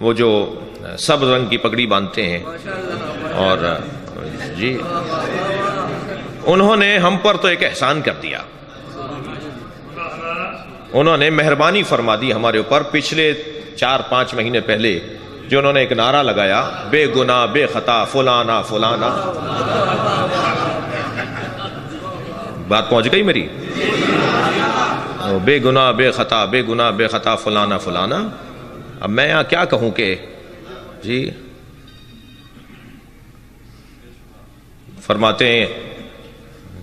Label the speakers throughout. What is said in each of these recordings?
Speaker 1: وہ جو سبز رنگ کی پگڑی باندھتے ہیں، اور جی انہوں نے ہم پر تو ایک احسان کر دیا، انہوں نے مہربانی فرما دی ہمارے اوپر۔ پچھلے 4-5 مہینے پہلے جو انہوں نے ایک نعرہ لگایا، بے گناہ بے خطا فلانا فلانا، بات پہنچ گئی میری؟ بے گناہ بے خطا، بے گناہ بے خطا فلانا فلانا۔ اب میں یہاں کیا کہوں کہ جی فرماتے ہیں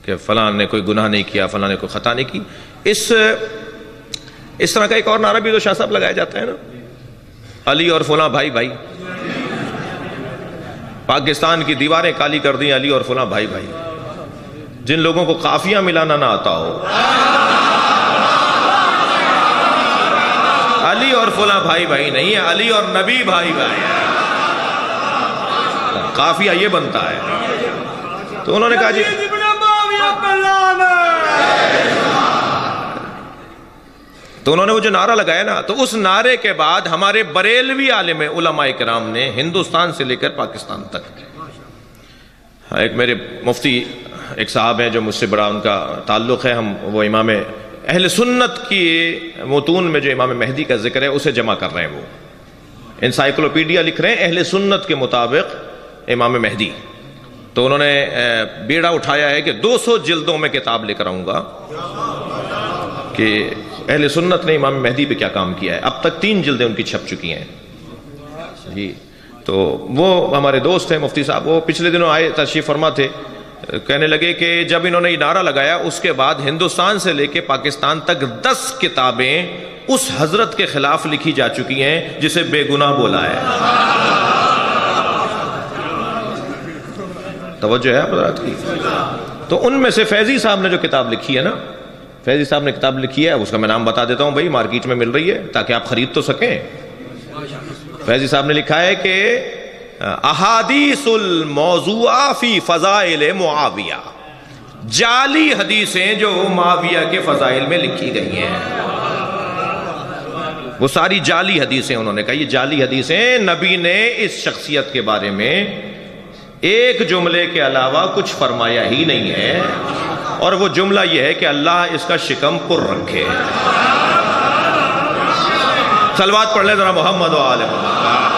Speaker 1: کہ فلاں نے کوئی گناہ نہیں کیا، فلاں نے کوئی خطا نہیں کی۔ اس طرح کا ایک اور نعرہ بھی تو شاہ صاحب لگایا جاتا ہے نا، علی اور فلاں بھائی بھائی، پاکستان کی دیواریں کالی کر دیں علی اور فلاں بھائی بھائی۔ جن لوگوں کو قافیہ ملانا نہ آتا ہو، علی اور فلاں بھائی بھائی نہیں ہے، علی اور نبی بھائی بھائی ہے، قافیہ یہ بنتا ہے۔ تو انہوں نے کہا جی تو انہوں نے وہ جو نعرہ لگایا نا، تو اس نعرے کے بعد ہمارے بریلوی عالم علماء کرام نے ہندوستان سے لے کر پاکستان تک، ایک میرے مفتی ایک صاحب ہیں جو مجھ سے بڑا ان کا تعلق ہے، ہم وہ امام اہل سنت کی متون میں جو امام مہدی کا ذکر ہے اسے جمع کر رہے ہیں، وہ انسائکلوپیڈیا لکھ رہے ہیں اہل سنت کے مطابق امام مہدی۔ تو انہوں نے بیڑا اٹھایا ہے کہ 200 جلدوں میں کتاب لے کر آؤں گا کہ اہل سنت نے امام مہدی پہ کیا کام کیا ہے۔ اب تک 3 جلدیں ان کی چھپ چکی ہیں جی۔ تو وہ ہمارے دوست ہیں مفتی صاحب، وہ پچھلے دنوں آئے، تشریف فرما تھے، کہنے لگے کہ جب انہوں نے یہ نعرہ لگایا اس کے بعد ہندوستان سے لے کے پاکستان تک 10 کتابیں اس حضرت کے خلاف لکھی جا چکی ہیں جسے بے گناہ بولا ہے۔ توجہ ہے حضرات کی؟ تو ان میں سے فیضی صاحب نے جو کتاب لکھی ہے نا، فیضی صاحب نے کتاب لکھی ہے، اس کا میں نام بتا دیتا ہوں بھائی، مارکیٹ میں مل رہی ہے تاکہ آپ خرید تو سکیں۔ فیضی صاحب نے لکھا ہے کہ احادیث الموضوعہ فی فضائل معاویہ، جعلی حدیثیں جو معاویہ کے فضائل میں لکھی گئی ہیں، وہ ساری جعلی حدیثیں۔ انہوں نے کہا یہ جعلی حدیثیں، نبی نے اس شخصیت کے بارے میں ایک جملے کے علاوہ کچھ فرمایا ہی نہیں ہے، اور وہ جملہ یہ ہے کہ اللہ اس کا شکم پر رکھے۔ صلوات پڑھ لیں ذرا محمد و آل محمد۔